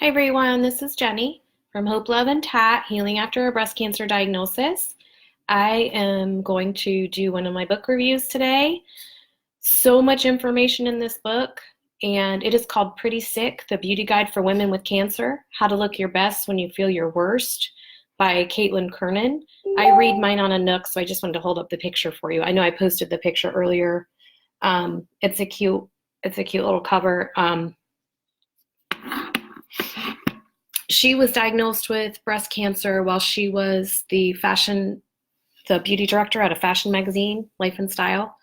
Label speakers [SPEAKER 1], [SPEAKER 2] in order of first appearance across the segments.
[SPEAKER 1] Hi everyone, this is Jenny from Hope, Love, and Tat, Healing After a Breast Cancer Diagnosis. I am going to do one of my book reviews today. So much information in this book, and it is called Pretty Sick, The Beauty Guide for Women with Cancer, How to Look Your Best When You Feel Your Worst by Kiernan. I read mine on a Nook, so I just wanted to hold up the picture for you. I know I posted the picture earlier. It's a cute little cover. She was diagnosed with breast cancer while she was the beauty director at a fashion magazine, Life and Style.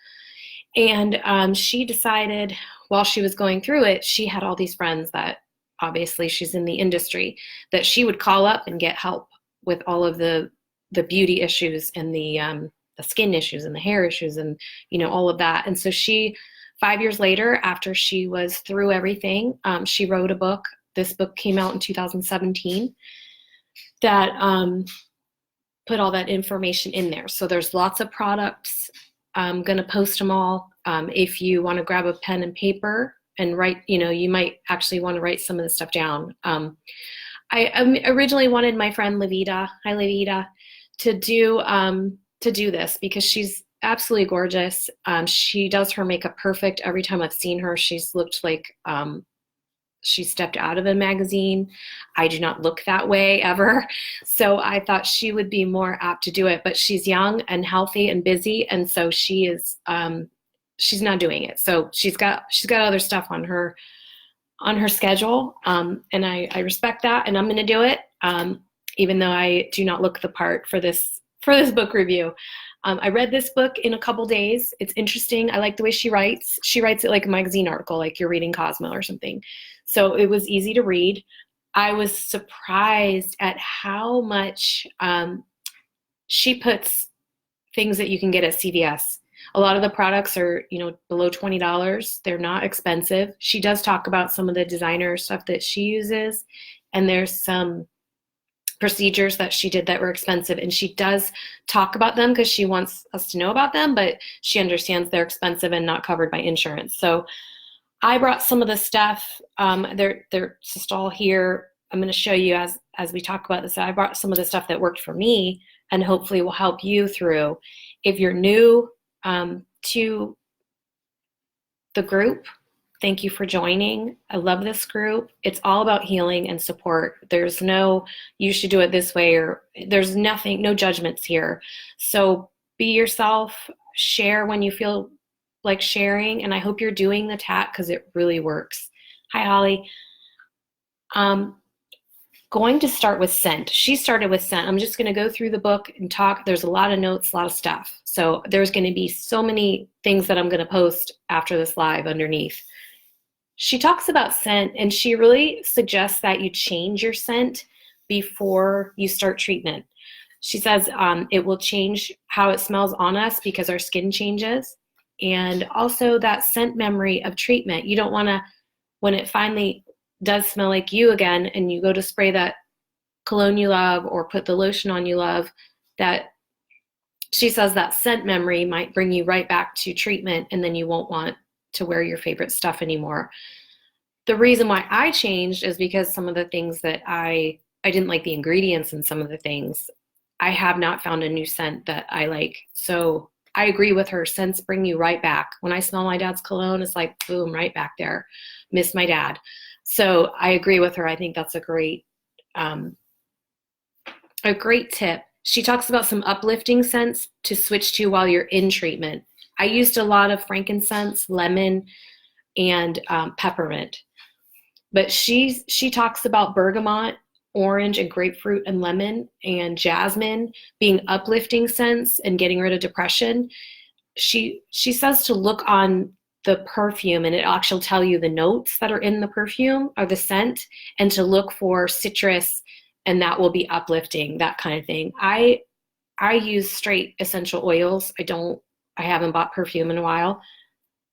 [SPEAKER 1] And she decided while she was going through it, she had all these friends that obviously she's in the industry, that she would call up and get help with all of the beauty issues and the skin issues and the hair issues and, all of that. And so 5 years later, after she was through everything, she wrote a book. This book came out in 2017 that put all that information in there. So there's lots of products. I'm going to post them all. If you want to grab a pen and paper and write, you might actually want to write some of the stuff down. I originally wanted my friend Levita, hi Levita, to do this because she's absolutely gorgeous. She does her makeup perfect. Every time I've seen her, she's looked like she stepped out of a magazine. I do not look that way ever. So I thought she would be more apt to do it, but she's young and healthy and busy. And so she's not doing it. So she's got other stuff on her schedule. And I respect that, and I'm going to do it. Even though I do not look the part for this book review. I read this book in a couple days. It's interesting. I like the way she writes. She writes it like a magazine article, like you're reading Cosmo or something. So it was easy to read. I was surprised at how much she puts things that you can get at CVS. A lot of the products are, below $20. They're not expensive. She does talk about some of the designer stuff that she uses, and there's some procedures that she did that were expensive, and she does talk about them because she wants us to know about them, but she understands they're expensive and not covered by insurance. So I brought some of the stuff. They're just all here. I'm going to show you as we talk about this. I brought some of the stuff that worked for me and hopefully will help you through. If you're new to the group, thank you for joining. I love this group. It's all about healing and support. There's no, you should do it this way, or there's nothing, no judgments here. So be yourself, share when you feel like sharing, and I hope you're doing the tat because it really works. Hi, Holly. Going to start with scent. She started with scent. I'm just going to go through the book and talk. There's a lot of notes, a lot of stuff. So there's going to be so many things that I'm going to post after this live underneath. She talks about scent, and she really suggests that you change your scent before you start treatment. She says it will change how it smells on us because our skin changes. And also that scent memory of treatment. You don't want to, when it finally does smell like you again and you go to spray that cologne you love or put the lotion on you love, that she says that scent memory might bring you right back to treatment, and then you won't want to wear your favorite stuff anymore. The reason why I changed is because some of the things that I didn't like the ingredients in some of the things. I have not found a new scent that I like. So I agree with her. Scents bring you right back. When I smell my dad's cologne, it's like, boom, right back there. Miss my dad. So I agree with her. I think that's a great tip. She talks about some uplifting scents to switch to while you're in treatment. I used a lot of frankincense, lemon, and peppermint. But she talks about bergamot, orange, and grapefruit, and lemon, and jasmine being uplifting scents and getting rid of depression. She says to look on the perfume, and it'll actually tell you the notes that are in the perfume or the scent, and to look for citrus, and that will be uplifting, that kind of thing. I use straight essential oils. I haven't bought perfume in a while,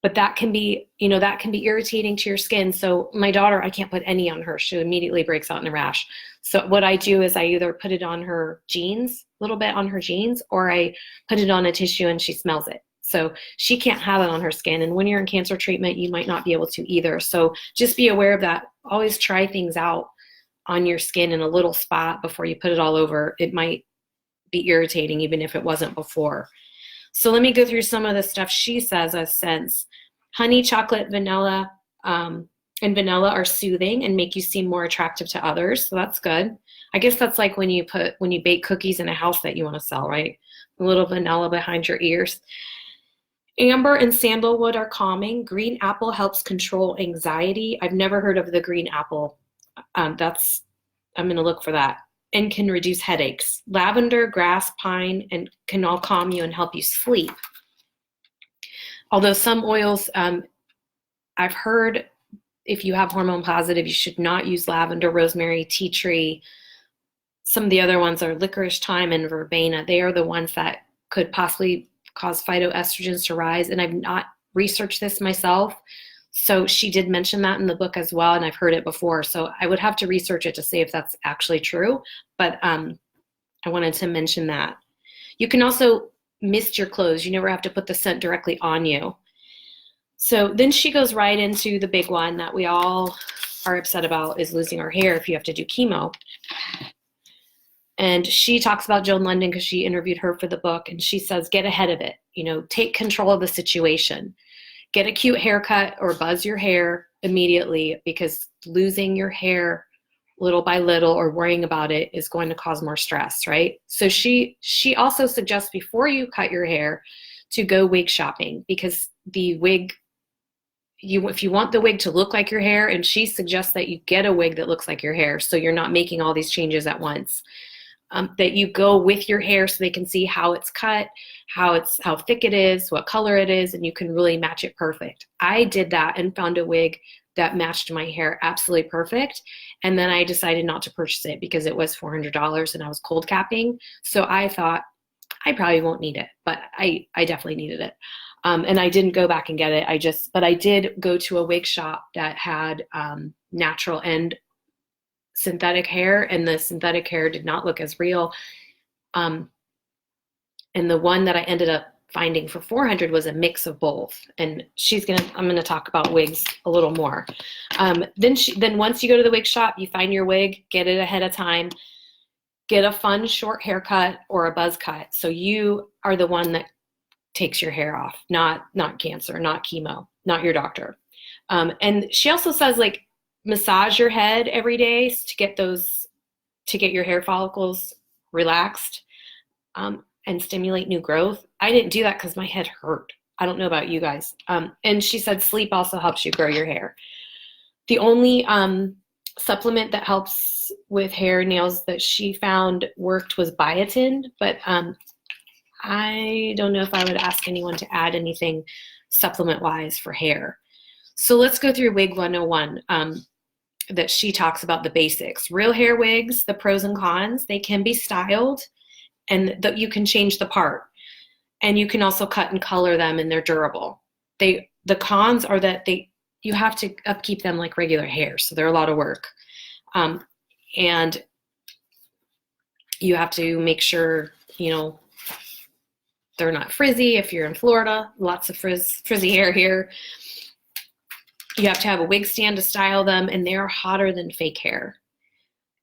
[SPEAKER 1] but that can be irritating to your skin. So my daughter, I can't put any on her. She immediately breaks out in a rash. So what I do is I either put it on her jeans, a little bit on her jeans, or I put it on a tissue and she smells it. So she can't have it on her skin. And when you're in cancer treatment, you might not be able to either. So just be aware of that. Always try things out on your skin in a little spot before you put it all over, it might be irritating even if it wasn't before. So let me go through some of the stuff she says as scents. Honey, chocolate, vanilla, and vanilla are soothing and make you seem more attractive to others. So that's good. I guess that's like when you bake cookies in a house that you want to sell, right? A little vanilla behind your ears. Amber and sandalwood are calming. Green apple helps control anxiety. I've never heard of the green apple. I'm going to look for that. And can reduce headaches. Lavender, grass, pine, and can all calm you and help you sleep. Although some oils, I've heard if you have hormone positive, you should not use lavender, rosemary, tea tree. Some of the other ones are licorice, thyme, and verbena. They are the ones that could possibly cause phytoestrogens to rise. And I've not researched this myself. So she did mention that in the book as well, and I've heard it before. So I would have to research it to see if that's actually true. But I wanted to mention that. You can also mist your clothes. You never have to put the scent directly on you. So then she goes right into the big one that we all are upset about, is losing our hair if you have to do chemo. And she talks about Joan London because she interviewed her for the book, and she says, get ahead of it. Take control of the situation. Get a cute haircut or buzz your hair immediately, because losing your hair little by little or worrying about it is going to cause more stress, right? So she also suggests before you cut your hair to go wig shopping, because the wig, if you want the wig to look like your hair, and she suggests that you get a wig that looks like your hair so you're not making all these changes at once. That you go with your hair so they can see how it's cut, how thick it is, what color it is, and you can really match it perfect. I did that and found a wig that matched my hair absolutely perfect. And then I decided not to purchase it because it was $400 and I was cold capping. So I thought I probably won't need it, but I definitely needed it. And I didn't go back and get it. But I did go to a wig shop that had natural and synthetic hair, and the synthetic hair did not look as real. And the one that I ended up finding for $400 was a mix of both. And I'm gonna talk about wigs a little more. Then once you go to the wig shop, you find your wig, get it ahead of time, get a fun short haircut or a buzz cut. So you are the one that takes your hair off, not cancer, not chemo, not your doctor. And she also says, like, massage your head every day to get your hair follicles relaxed, and stimulate new growth. I didn't do that because my head hurt. I don't know about you guys. And she said sleep also helps you grow your hair. The only supplement that helps with hair and nails that she found worked was biotin, but I don't know if I would ask anyone to add anything supplement-wise for hair. So let's go through Wig 101. That she talks about the basics. Real hair wigs, the pros and cons. They can be styled, and you can change the part. And you can also cut and color them, and they're durable. The cons are that you have to upkeep them like regular hair, so they're a lot of work. And you have to make sure, they're not frizzy. If you're in Florida, lots of frizzy hair here. You have to have a wig stand to style them, and they're hotter than fake hair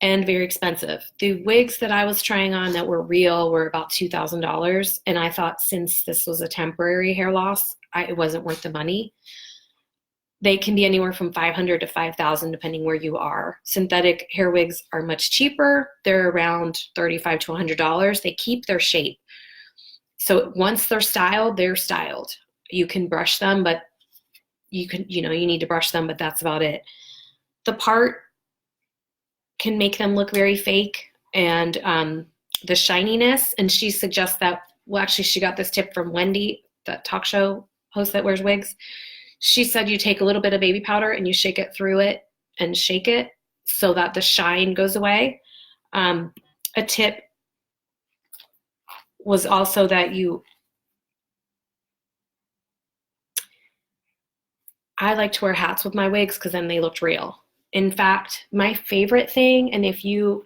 [SPEAKER 1] and very expensive. The wigs that I was trying on that were real were about $2,000, and I thought since this was a temporary hair loss, it wasn't worth the money. They can be anywhere from $500 to $5,000 depending where you are. Synthetic hair wigs are much cheaper. They're around $35 to $100. They keep their shape. So once they're styled, they're styled. You can brush them, but you need to brush them, but that's about it. The part can make them look very fake, and the shininess, and she suggests that, well, actually she got this tip from Wendy, that talk show host that wears wigs. She said you take a little bit of baby powder and you shake it through it and shake it so that the shine goes away. A tip was also that I like to wear hats with my wigs because then they looked real. In fact, my favorite thing, and if you're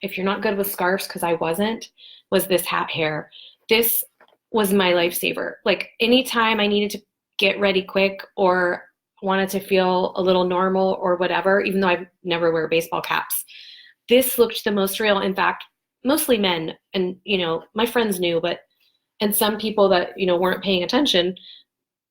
[SPEAKER 1] not good with scarves, because I wasn't, was this hat hair. This was my lifesaver. Like anytime I needed to get ready quick or wanted to feel a little normal or whatever, even though I never wear baseball caps, this looked the most real. In fact, mostly men, and my friends knew, and some people that weren't paying attention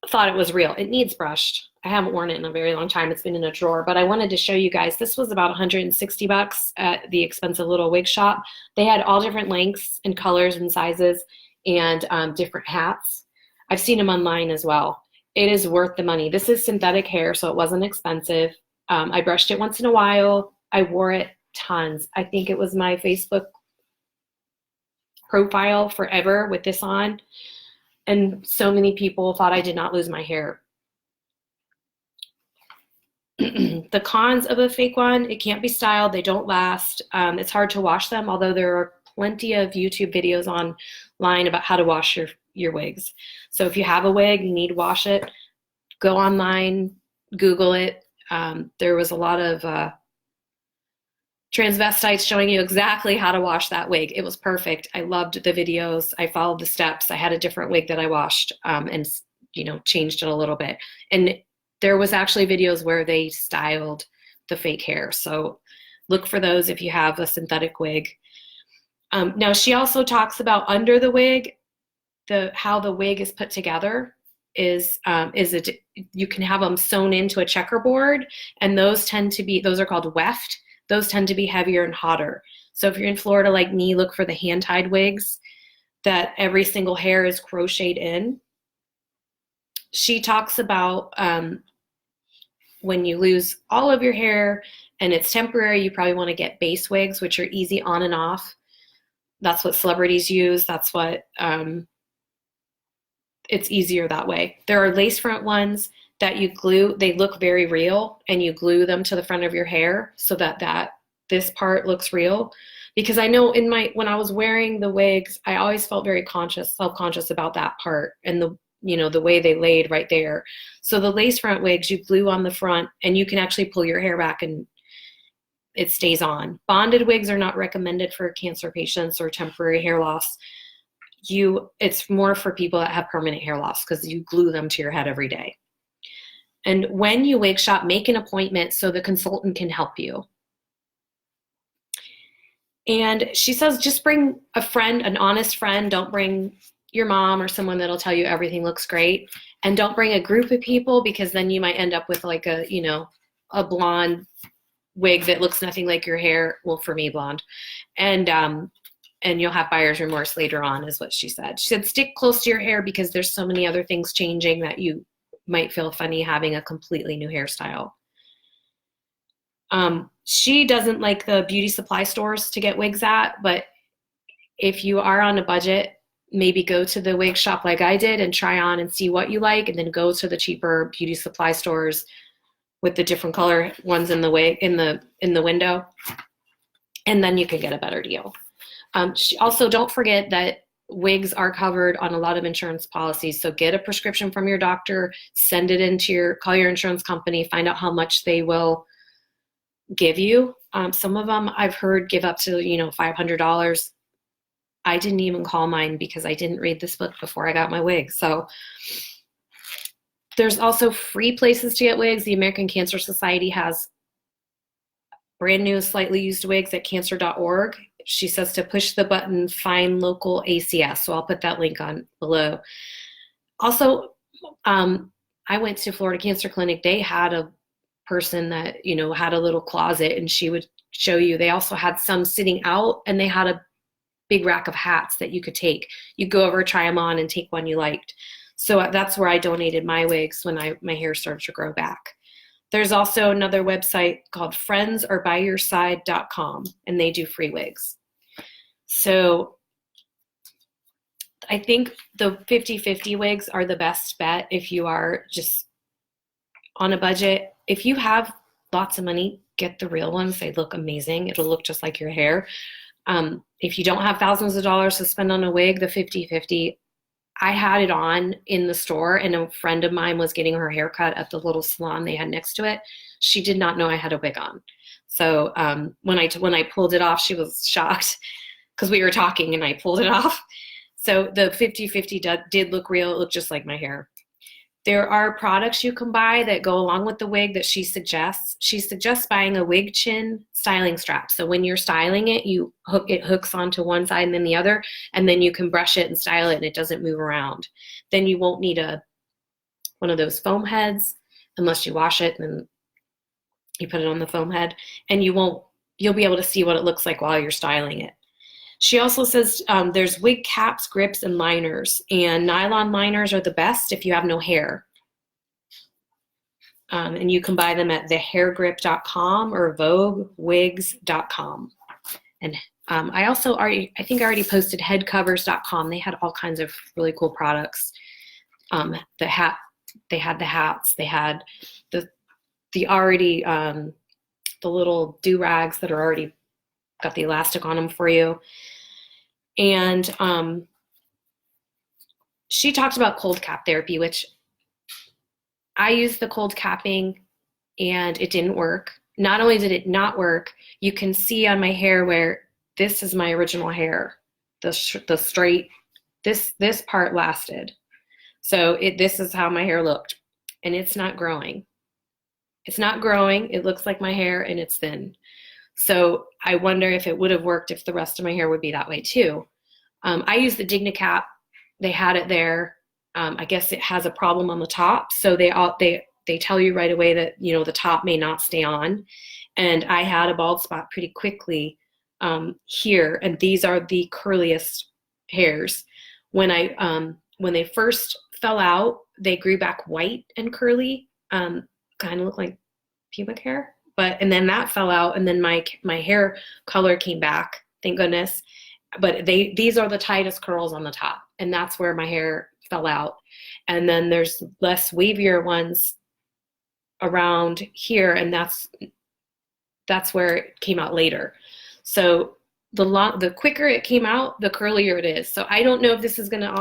[SPEAKER 1] thought it was real. It needs brushed. I haven't worn it in a very long time. It's been in a drawer, but I wanted to show you guys. This was about $160 at the expensive little wig shop. They had all different lengths and colors and sizes and different hats. I've seen them online as well. It is worth the money. This is synthetic hair, so it wasn't expensive. I brushed it once in a while. I wore it tons. I think it was my Facebook profile forever with this on. And so many people thought I did not lose my hair. The cons of a fake one: it can't be styled, they don't last, it's hard to wash them, although there are plenty of YouTube videos online about how to wash your wigs. So if you have a wig, you need to wash it, go online, Google it. There was a lot of transvestites showing you exactly how to wash that wig. It was perfect. I loved the videos. I followed the steps. I had a different wig that I washed and changed it a little bit. And there was actually videos where they styled the fake hair. So look for those if you have a synthetic wig. Now she also talks about under the wig, how the wig is put together you can have them sewn into a checkerboard, and those are called weft. Those tend to be heavier and hotter. So if you're in Florida like me, look for the hand-tied wigs that every single hair is crocheted in. She talks about when you lose all of your hair and it's temporary, you probably want to get base wigs, which are easy on and off. That's what celebrities use. That's what it's easier that way. There are lace front ones that you glue. They look very real, and you glue them to the front of your hair so that this part looks real. Because I know when I was wearing the wigs, I always felt very self-conscious about that part and the way they laid right there. So the lace front wigs, you glue on the front, and you can actually pull your hair back and it stays on. Bonded wigs are not recommended for cancer patients or temporary hair loss. It's more for people that have permanent hair loss because you glue them to your head every day. And when you wig shop, make an appointment so the consultant can help you. And she says, just bring a friend, an honest friend. Don't bring your mom or someone that'll tell you everything looks great. And don't bring a group of people, because then you might end up with like a blonde wig that looks nothing like your hair. Well, for me, blonde. And you'll have buyer's remorse later on, is what she said. She said, stick close to your hair because there's so many other things changing that you might feel funny having a completely new hairstyle. She doesn't like the beauty supply stores to get wigs at, but if you are on a budget, maybe go to the wig shop like I did and try on and see what you like, and then go to the cheaper beauty supply stores with the different color ones in the wig in the window, and then you can get a better deal. Also, don't forget that wigs are covered on a lot of insurance policies. So get a prescription from your doctor, send it into call your insurance company, find out how much they will give you. Some of them I've heard give up to, $500. I didn't even call mine because I didn't read this book before I got my wig. So there's also free places to get wigs. The American Cancer Society has brand new, slightly used wigs at cancer.org. She says to push the button, find local ACS. So I'll put that link on below. Also, I went to Florida Cancer Clinic. They had a person that, had a little closet, and she would show you. They also had some sitting out, and they had a big rack of hats that you could take. You go over, try them on, and take one you liked. So that's where I donated my wigs when my hair started to grow back. There's also another website called friendsarebyyourside.com, and they do free wigs. So I think the 50-50 wigs are the best bet if you are just on a budget. If you have lots of money, get the real ones. They look amazing. It'll look just like your hair. If you don't have thousands of dollars to spend on a wig, the 50-50, I had it on in the store, and a friend of mine was getting her hair cut at the little salon they had next to it. She did not know I had a wig on. So when I pulled it off, she was shocked because we were talking and I pulled it off. So the 50-50 did look real. It looked just like my hair. There are products you can buy that go along with the wig that she suggests. She suggests buying a wig chin styling strap. So when you're styling it, it hooks onto one side and then the other, and then you can brush it and style it and it doesn't move around. Then you won't need one of those foam heads unless you wash it and then you put it on the foam head, and you'll be able to see what it looks like while you're styling it. She also says there's wig caps, grips, and liners, and nylon liners are the best if you have no hair. And you can buy them at thehairgrip.com or voguewigs.com. And I think I already posted headcovers.com. They had all kinds of really cool products. They had the hats, they had the already the little do-rags that are already got the elastic on them for you. And she talked about cold cap therapy, which I used the cold capping and it didn't work. Not only did it not work, you can see on my hair where this is my original hair, the straight, this part lasted. So this is how my hair looked, and it's not growing. It's not growing. It looks like my hair and it's thin. So I wonder if it would have worked if the rest of my hair would be that way too. I used the DigniCap. They had it there. I guess it has a problem on the top. So they tell you right away that, the top may not stay on. And I had a bald spot pretty quickly here. And these are the curliest hairs. When they first fell out, they grew back white and curly, kind of look like pubic hair. And then that fell out, and then my hair color came back, thank goodness. But these are the tightest curls on the top, and that's where my hair fell out. And then there's less wavier ones around here, and that's where it came out later. So the quicker it came out, the curlier it is. So I don't know if this is gonna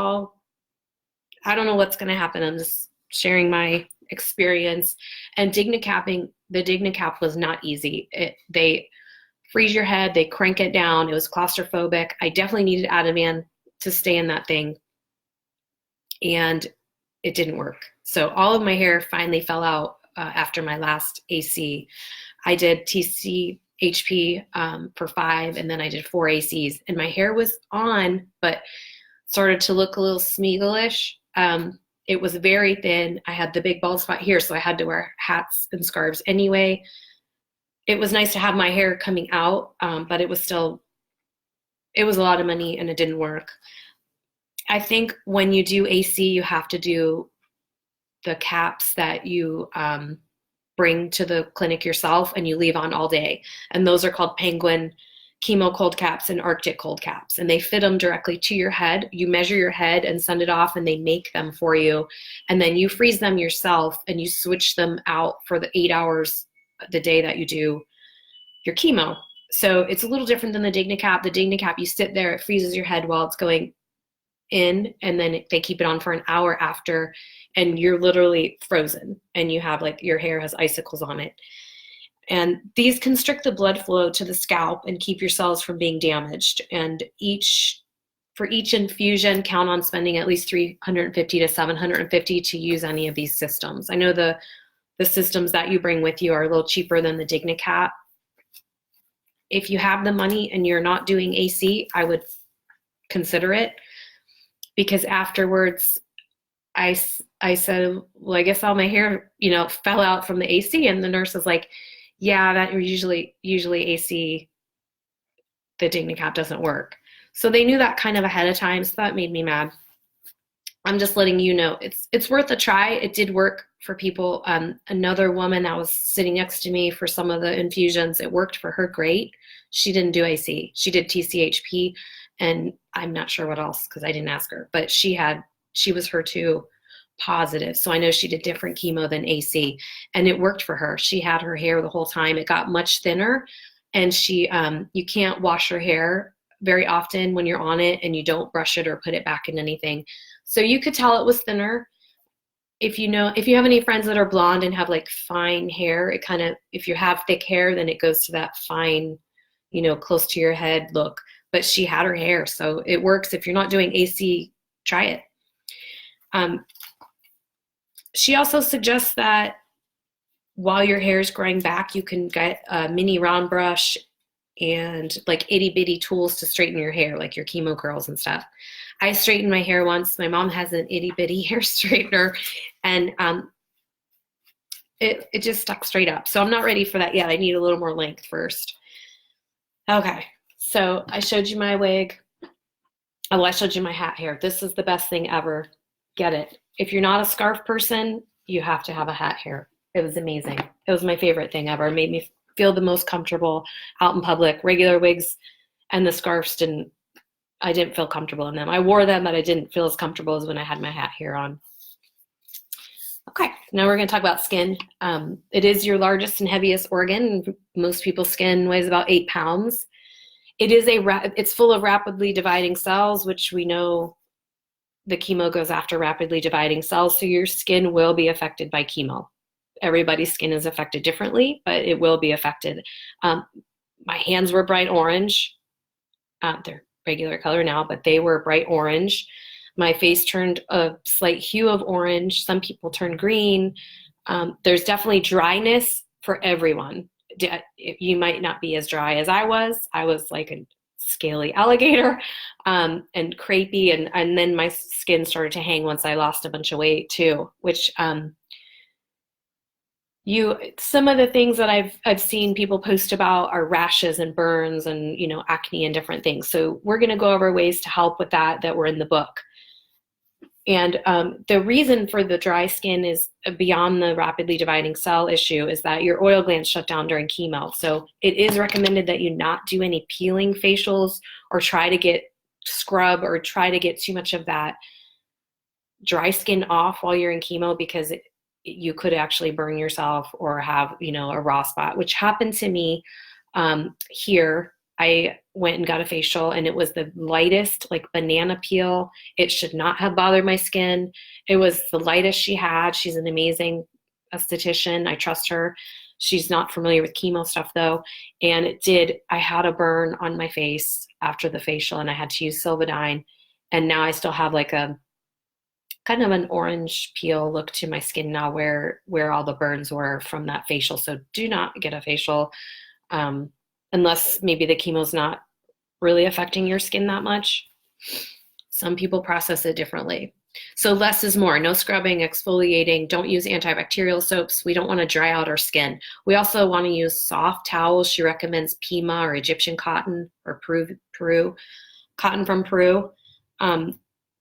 [SPEAKER 1] I don't know what's gonna happen. I'm just sharing my experience. And the DigniCap was not easy. They freeze your head, they crank it down. It was claustrophobic. I definitely needed Ativan to stay in that thing, and it didn't work. So all of my hair finally fell out after my last AC. I did TCHP for 5, and then I did 4 ACs, and my hair was on, but started to look a little Smeagolish. It was very thin. I had the big bald spot here, so I had to wear hats and scarves anyway. It was nice to have my hair coming out, but it was a lot of money and it didn't work. I think when you do AC, you have to do the caps that you bring to the clinic yourself and you leave on all day. And those are called Penguin Chemo Cold Caps and Arctic Cold Caps. And they fit them directly to your head. You measure your head and send it off, and they make them for you. And then you freeze them yourself and you switch them out for the 8 hours the day that you do your chemo. So it's a little different than the DigniCap. The DigniCap, you sit there, it freezes your head while it's going in, and then they keep it on for an hour after, and you're literally frozen, and you have your hair has icicles on it. And these constrict the blood flow to the scalp and keep your cells from being damaged. And for each infusion, count on spending at least $350 to $750 to use any of these systems. I know the systems that you bring with you are a little cheaper than the DigniCap. If you have the money and you're not doing AC, I would consider it, because afterwards I said, well, I guess all my hair, fell out from the AC. And the nurse was like, yeah, that usually AC, the DigniCap doesn't work. So they knew that kind of ahead of time. So that made me mad. I'm just letting you know it's worth a try. It did work for people. Another woman that was sitting next to me for some of the infusions, it worked for her great. She didn't do AC. She did TCHP, and I'm not sure what else because I didn't ask her. But she was HER2 positive, so I know she did different chemo than AC, and it worked for her. She had her hair the whole time. It got much thinner, and you can't wash your hair very often when you're on it, and you don't brush it or put it back in anything. So you could tell it was thinner. If you have any friends that are blonde and have fine hair, if you have thick hair, then it goes to that fine, close to your head look. But she had her hair, so it works. If you're not doing AC, try it. She also suggests that while your hair is growing back, you can get a mini round brush and like itty bitty tools to straighten your hair, like your chemo curls and stuff. I straightened my hair once. My mom has an itty bitty hair straightener, and it just stuck straight up. So I'm not ready for that yet. I need a little more length first. Okay, so I showed you my wig. Oh, I showed you my hat hair. This is the best thing ever. Get it. If you're not a scarf person, you have to have a hat hair. It was amazing. It was my favorite thing ever. It made me feel the most comfortable out in public. Regular wigs and the scarves I didn't feel comfortable in them. I wore them, but I didn't feel as comfortable as when I had my hat hair on. Okay, now we're going to talk about skin. It is your largest and heaviest organ. Most people's skin weighs about 8 pounds. It's full of rapidly dividing cells, which we know the chemo goes after rapidly dividing cells, so your skin will be affected by chemo. Everybody's skin is affected differently, but it will be affected. My hands were bright orange. They're regular color now, but they were bright orange. My face turned a slight hue of orange. Some people turn green. There's definitely dryness for everyone. You might not be as dry as I was. I was like a scaly alligator and crepey, and then my skin started to hang once I lost a bunch of weight too, which some of the things that I've seen people post about are rashes and burns and acne and different things. So we're going to go over ways to help with that were in the book. And the reason for the dry skin is beyond the rapidly dividing cell issue is that your oil glands shut down during chemo. So it is recommended that you not do any peeling facials or try to get scrub or try to get too much of that dry skin off while you're in chemo, because you could actually burn yourself or have, a raw spot, which happened to me here. I went and got a facial and it was the lightest, like banana peel. It should not have bothered my skin. It was the lightest she had. She's an amazing esthetician. I trust her. She's not familiar with chemo stuff though. And I had a burn on my face after the facial and I had to use Silvadine. And now I still have like a kind of an orange peel look to my skin now where all the burns were from that facial. So do not get a facial unless maybe the chemo's not really affecting your skin that much. Some people process it differently. So less is more. No scrubbing, exfoliating. Don't use antibacterial soaps. We don't want to dry out our skin. We also want to use soft towels. She recommends Pima or Egyptian cotton or Peru cotton from Peru.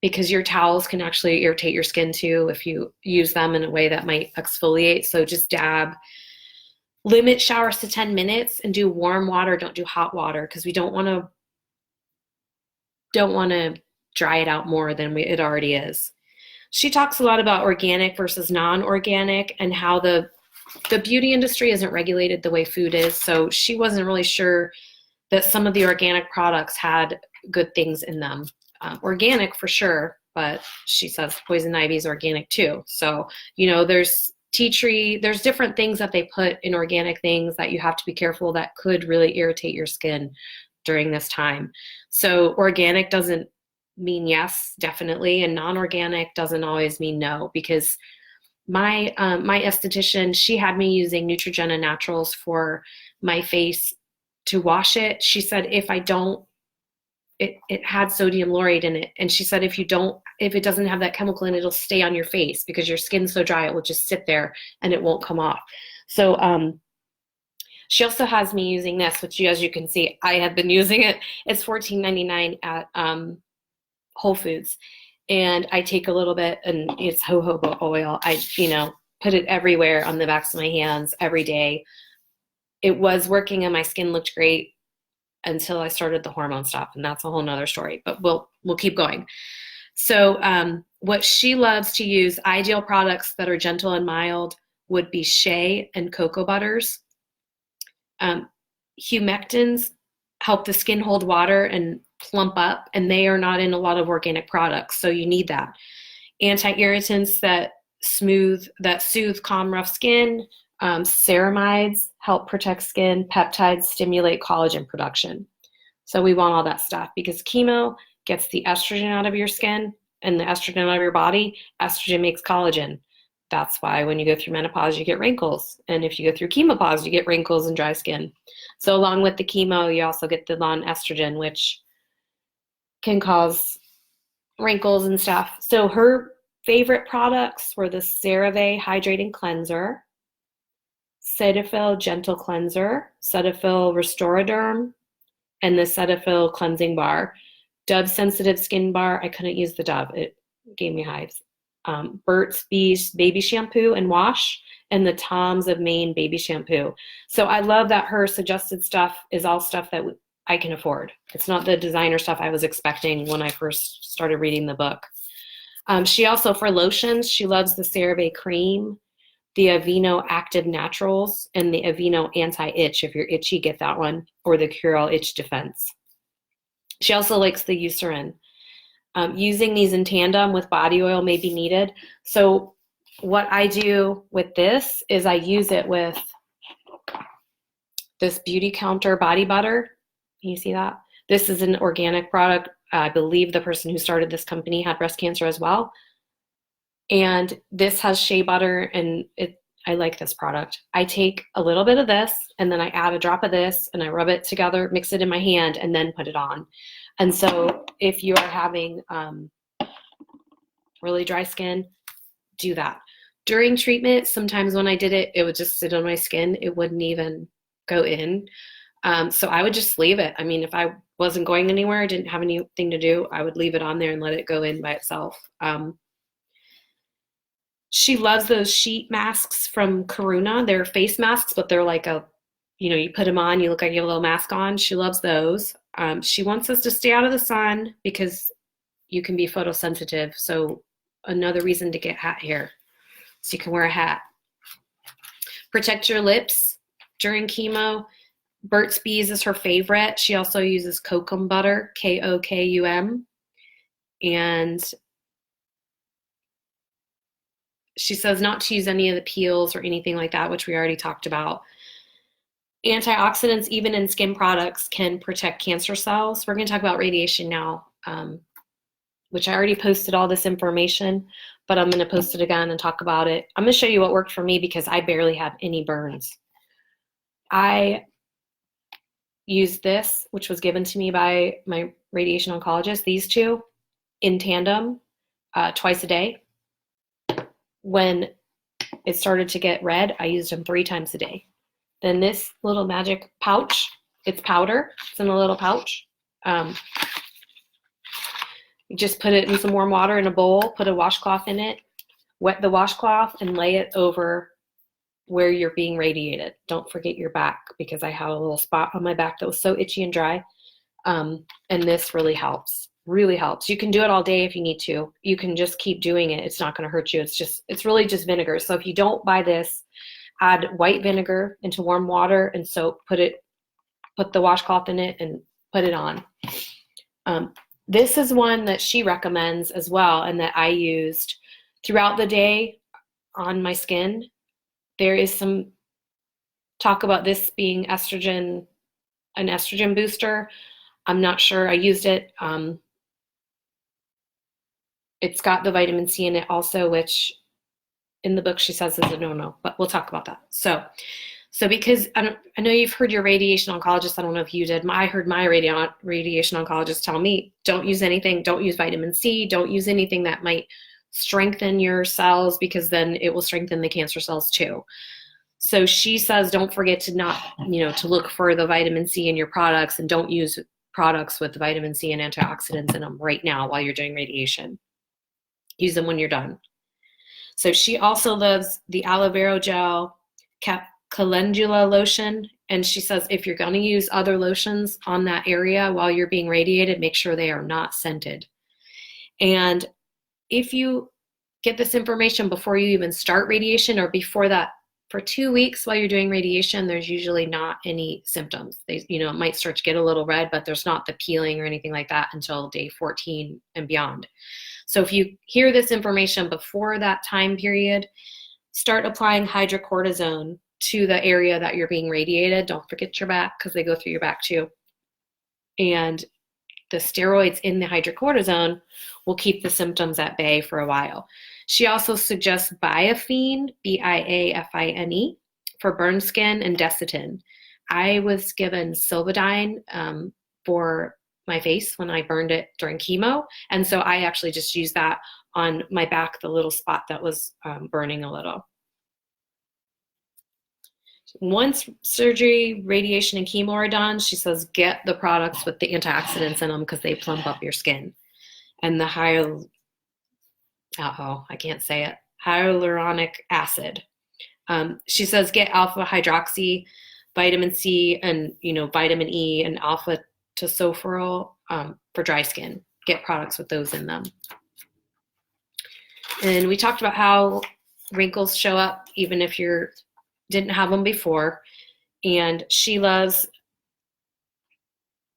[SPEAKER 1] Because your towels can actually irritate your skin too if you use them in a way that might exfoliate. So just dab. Limit showers to 10 minutes and do warm water. Don't do hot water because we don't want to dry it out more than it already is. She talks a lot about organic versus non-organic and how the beauty industry isn't regulated the way food is. So she wasn't really sure that some of the organic products had good things in them. Organic for sure, but she says poison ivy is organic too. So, there's tea tree, there's different things that they put in organic things that you have to be careful that could really irritate your skin during this time. So organic doesn't mean yes, definitely, and non-organic doesn't always mean no, because my esthetician, she had me using Neutrogena Naturals for my face to wash it. She said if I don't, it had sodium laurate in it. And she said, if it doesn't have that chemical in it, it'll stay on your face because your skin's so dry, it will just sit there and it won't come off. So she also has me using this, which as you can see, I have been using it. It's $14.99 at Whole Foods. And I take a little bit, and it's jojoba oil. I, put it everywhere on the backs of my hands every day. It was working and my skin looked great until I started the hormone stuff, and that's a whole nother story, but we'll keep going. So what she loves to use, ideal products that are gentle and mild, would be shea and cocoa butters. Humectants help the skin hold water and plump up, and they are not in a lot of organic products, so you need that. Anti-irritants that soothe, calm, rough skin. Ceramides help protect skin. Peptides stimulate collagen production. So we want all that stuff because chemo gets the estrogen out of your skin and the estrogen out of your body. Estrogen makes collagen. That's why when you go through menopause, you get wrinkles. And if you go through chemopause, you get wrinkles and dry skin. So along with the chemo, you also get the non-estrogen, which can cause wrinkles and stuff. So her favorite products were the CeraVe Hydrating Cleanser, Cetaphil Gentle Cleanser, Cetaphil Restoraderm, and the Cetaphil Cleansing Bar. Dove Sensitive Skin Bar, I couldn't use the Dove. It gave me hives. Burt's Bees Baby Shampoo and Wash, and the Tom's of Maine Baby Shampoo. So I love that her suggested stuff is all stuff that I can afford. It's not the designer stuff I was expecting when I first started reading the book. She also, for lotions, she loves the CeraVe Cream, the Aveeno Active Naturals, and the Aveeno Anti-Itch. If you're itchy, get that one, or the Cure-All Itch Defense. She also likes the Eucerin. Using these in tandem with body oil may be needed. So what I do with this is I use it with this Beauty Counter body butter. Can you see that? This is an organic product. I believe the person who started this company had breast cancer as well. And this has shea butter, and I like this product. I take a little bit of this, and then I add a drop of this, and I rub it together, mix it in my hand, and then put it on. And so if you are having really dry skin, do that. During treatment, sometimes when I did it, it would just sit on my skin. It wouldn't even go in. So I would just leave it. I mean, if I wasn't going anywhere, didn't have anything to do, I would leave it on there and let it go in by itself. She loves those sheet masks from Karuna. They're face masks, but they're like you put them on, you look like you have a little mask on. She loves those. She wants us to stay out of the sun because you can be photosensitive. So another reason to get hat hair, so you can wear a hat. Protect your lips during chemo. Burt's Bees is her favorite. She also uses kokum butter, Kokum. And she says not to use any of the peels or anything like that, which we already talked about. Antioxidants, even in skin products, can protect cancer cells. We're going to talk about radiation now, which I already posted all this information, but I'm going to post it again and talk about it. I'm going to show you what worked for me because I barely have any burns. I used this, which was given to me by my radiation oncologist, these two in tandem twice a day. When it started to get red, I used them 3 times a day. Then this little magic pouch, it's powder. It's in a little pouch. You just put it in some warm water in a bowl, put a washcloth in it, wet the washcloth, and lay it over where you're being radiated. Don't forget your back, because I had a little spot on my back that was so itchy and dry. And this really helps. Really helps. You can do it all day if you need to. You can just keep doing it. It's not going to hurt you. It's really just vinegar. So if you don't buy this, add white vinegar into warm water and soap. Put the washcloth in it and put it on. This is one that she recommends as well, and that I used throughout the day on my skin. There is some talk about this being an estrogen booster. I'm not sure. I used it. It's got the vitamin C in it also, which in the book she says is a no-no, but we'll talk about that. So because I know you've heard your radiation oncologist, I don't know if you did, I heard my radiation oncologist tell me, don't use anything, don't use vitamin C, don't use anything that might strengthen your cells, because then it will strengthen the cancer cells too. So she says, don't forget to to look for the vitamin C in your products, and don't use products with vitamin C and antioxidants in them right now while you're doing radiation. Use them when you're done. So she also loves the aloe vera gel, calendula lotion, and she says if you're going to use other lotions on that area while you're being radiated, make sure they are not scented. And if you get this information before you even start radiation, or before that, for 2 weeks while you're doing radiation, there's usually not any symptoms. It might start to get a little red, but there's not the peeling or anything like that until day 14 and beyond. So if you hear this information before that time period, start applying hydrocortisone to the area that you're being radiated. Don't forget your back, because they go through your back too. And the steroids in the hydrocortisone will keep the symptoms at bay for a while. She also suggests Biafine, Biafine, for burn skin, and Desitin. I was given Silvadine for my face when I burned it during chemo, and so I actually just used that on my back, the little spot that was burning a little. Once surgery, radiation, and chemo are done, she says get the products with the antioxidants in them because they plump up your skin. And the I can't say it, hyaluronic acid. She says get alpha hydroxy, vitamin C, and vitamin E, and alpha tocopherol for dry skin. Get products with those in them. And we talked about how wrinkles show up even if you didn't have them before. And she loves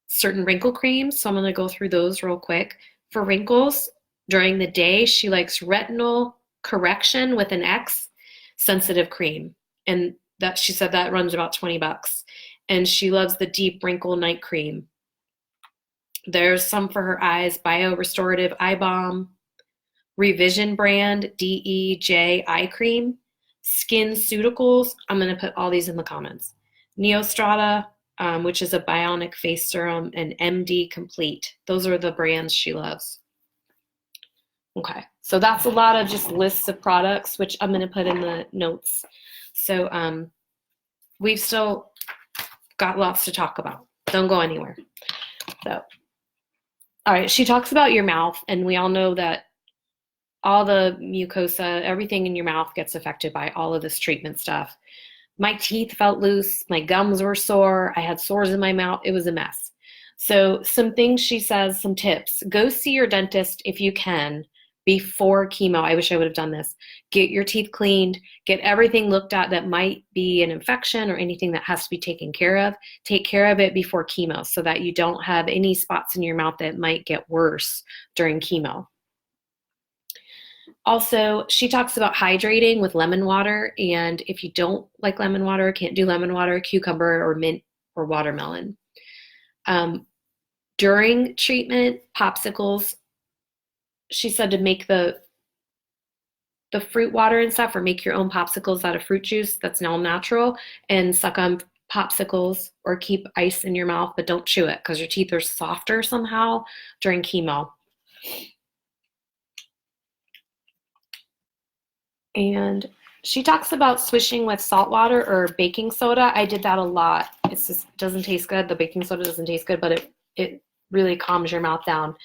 [SPEAKER 1] certain wrinkle creams, so I'm going to go through those real quick. For wrinkles during the day, she likes retinol correction with an X sensitive cream, and that she said that runs about $20. And she loves the deep wrinkle night cream. There's some for her eyes: Bio Restorative Eye Balm, Revision brand DEJ Eye Cream, Skin Ceuticals. I'm going to put all these in the comments. Neostrata, which is a bionic face serum, and MD Complete. Those are the brands she loves. Okay, so that's a lot of just lists of products, which I'm going to put in the notes. So we've still got lots to talk about. Don't go anywhere. So, all right, she talks about your mouth, and we all know that all the mucosa, everything in your mouth gets affected by all of this treatment stuff. My teeth felt loose, my gums were sore, I had sores in my mouth, it was a mess. So some things she says, some tips: go see your dentist if you can before chemo. I wish I would have done this. Get your teeth cleaned, get everything looked at that might be an infection or anything that has to be taken care of. Take care of it before chemo so that you don't have any spots in your mouth that might get worse during chemo. Also, she talks about hydrating with lemon water, and if you don't like lemon water, can't do lemon water, cucumber or mint or watermelon. During treatment, popsicles, she said to make the fruit water and stuff, or make your own popsicles out of fruit juice that's all natural, and suck on popsicles, or keep ice in your mouth, but don't chew it because your teeth are softer somehow during chemo. And she talks about swishing with salt water or baking soda. I did that a lot. It just doesn't taste good. The baking soda doesn't taste good, but it really calms your mouth down.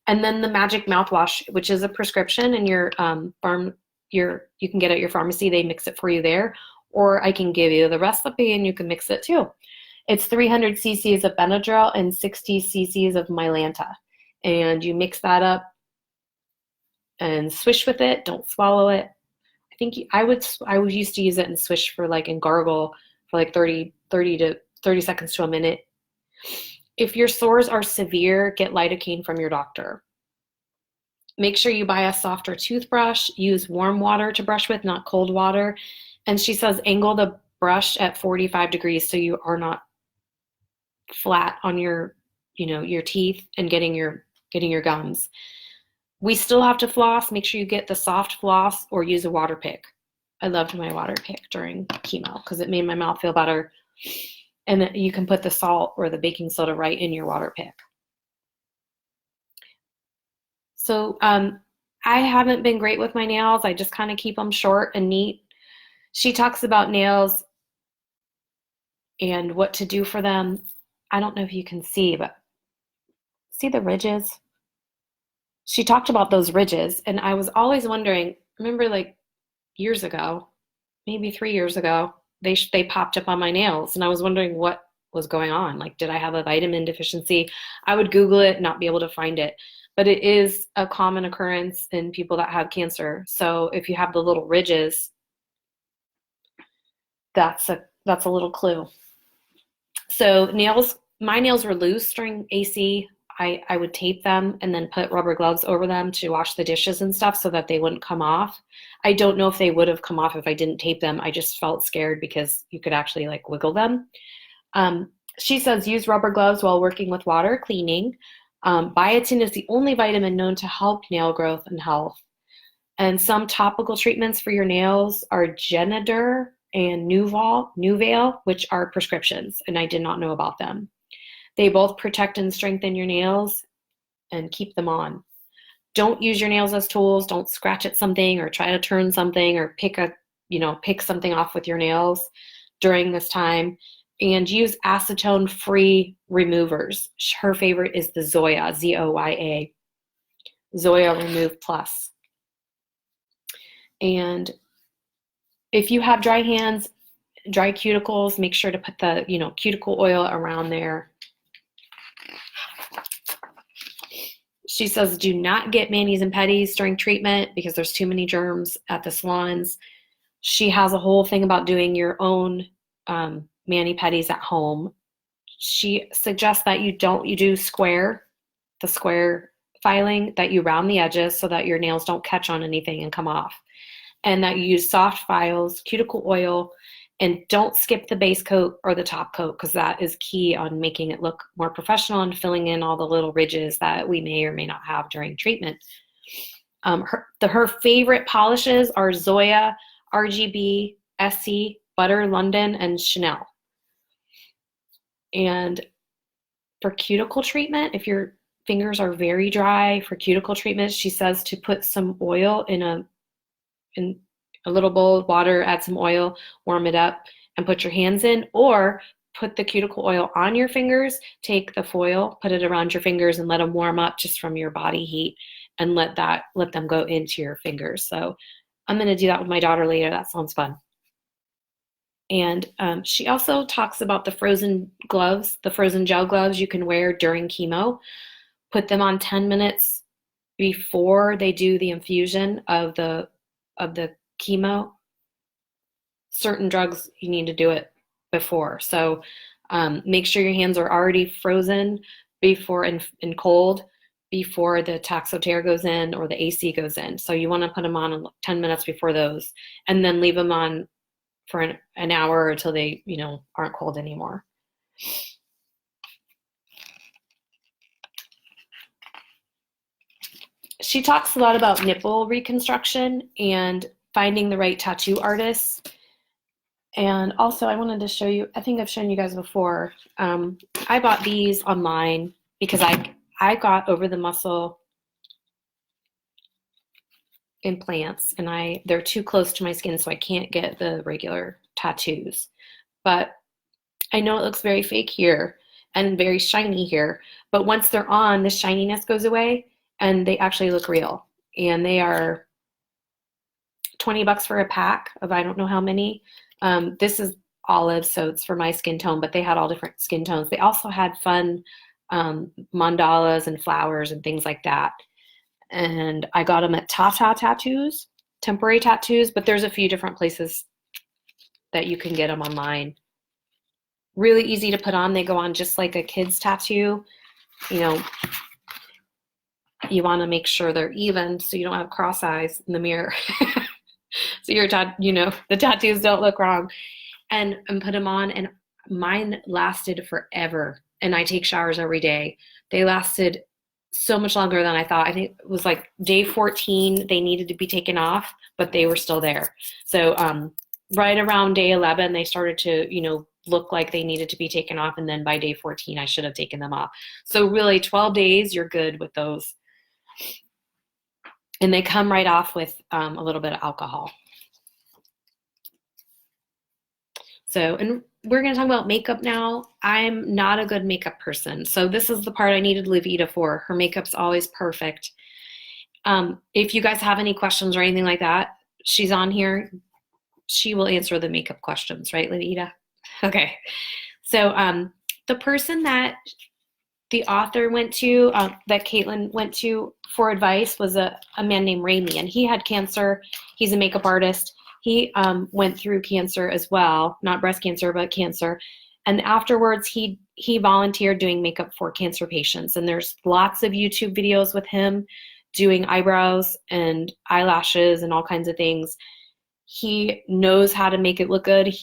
[SPEAKER 1] And then the magic mouthwash, which is a prescription, and you can get at your pharmacy. They mix it for you there, or I can give you the recipe and you can mix it too. It's 300 cc's of Benadryl and 60 cc's of Mylanta, and you mix that up and swish with it. Don't swallow it. I think I used to use it and swish and gargle for 30 seconds to a minute. If your sores are severe, get lidocaine from your doctor. Make sure you buy a softer toothbrush. Use warm water to brush with, not cold water. And she says angle the brush at 45 degrees so you are not flat on your teeth and getting your gums. We still have to floss. Make sure you get the soft floss or use a water pick. I loved my water pick during chemo because it made my mouth feel better. And you can put the salt or the baking soda right in your water pick. So I haven't been great with my nails. I just kind of keep them short and neat. She talks about nails and what to do for them. I don't know if you can see, but see the ridges? She talked about those ridges, and I was always wondering, remember years ago, maybe 3 years ago, they popped up on my nails, and I was wondering what was going on. Did I have a vitamin deficiency? I would Google it, not be able to find it. But it is a common occurrence in people that have cancer. So if you have the little ridges, that's a little clue. So my nails were loose during AC. I would tape them and then put rubber gloves over them to wash the dishes and stuff so that they wouldn't come off. I don't know if they would have come off if I didn't tape them. I just felt scared because you could actually wiggle them. She says use rubber gloves while working with water cleaning. Biotin is the only vitamin known to help nail growth and health. And some topical treatments for your nails are Genadur and Nuvail, which are prescriptions, and I did not know about them. They both protect and strengthen your nails and keep them on. Don't use your nails as tools. Don't scratch at something or try to turn something or pick something off with your nails during this time. And use acetone-free removers. Her favorite is the Zoya, Z-O-Y-A, Zoya Remove Plus. And if you have dry hands, dry cuticles, make sure to put the, cuticle oil around there. She says do not get manis and pedis during treatment because there's too many germs at the salons. She has a whole thing about doing your own mani pedis at home. She suggests that you do the square filing, that you round the edges so that your nails don't catch on anything and come off. And that you use soft files, cuticle oil, and don't skip the base coat or the top coat because that is key on making it look more professional and filling in all the little ridges that we may or may not have during treatment. Her favorite polishes are Zoya, RGB, SC, Butter, London, and Chanel. And for cuticle treatment, if your fingers are very dry for cuticle treatment, she says to put some oil in a little bowl of water, add some oil, warm it up, and put your hands in, or put the cuticle oil on your fingers, take the foil, put it around your fingers, and let them warm up just from your body heat, and let them go into your fingers. So I'm going to do that with my daughter later. That sounds fun. And she also talks about the frozen gloves, the frozen gel gloves you can wear during chemo. Put them on 10 minutes before they do the infusion of the chemo. Certain drugs you need to do it before. So make sure your hands are already frozen before and cold before the Taxotere goes in or the AC goes in. So you want to put them on 10 minutes before those, and then leave them on for an hour until they, aren't cold anymore. She talks a lot about nipple reconstruction and finding the right tattoo artists. And also I wanted to show you, I think I've shown you guys before, I bought these online because I got over the muscle implants and they're too close to my skin, so I can't get the regular tattoos. But I know it looks very fake here and very shiny here, but once they're on, the shininess goes away and they actually look real. And they are $20 for a pack of I don't know how many. This is olive, so it's for my skin tone, but they had all different skin tones. They also had fun mandalas and flowers and things like that. And I got them at Tata Tattoos, Temporary Tattoos, but there's a few different places that you can get them online. Really easy to put on. They go on just like a kid's tattoo. You want to make sure they're even so you don't have cross eyes in the mirror. So the tattoos don't look wrong. And put them on, and mine lasted forever. And I take showers every day. They lasted so much longer than I thought. I think it was like day 14, they needed to be taken off, but they were still there. So right around day 11, they started to, look like they needed to be taken off. And then by day 14, I should have taken them off. So really 12 days, you're good with those. And they come right off with a little bit of alcohol. So, and we're going to talk about makeup now. I'm not a good makeup person. So this is the part I needed Levita for. Her makeup's always perfect. If you guys have any questions or anything like that, she's on here. She will answer the makeup questions, right, Levita? Okay. So the person that the author went to, that Caitlen went to for advice was a man named Ramy, and he had cancer. He's a makeup artist. He went through cancer as well, not breast cancer, but cancer. And afterwards, he volunteered doing makeup for cancer patients. And there's lots of YouTube videos with him doing eyebrows and eyelashes and all kinds of things. He knows how to make it look good.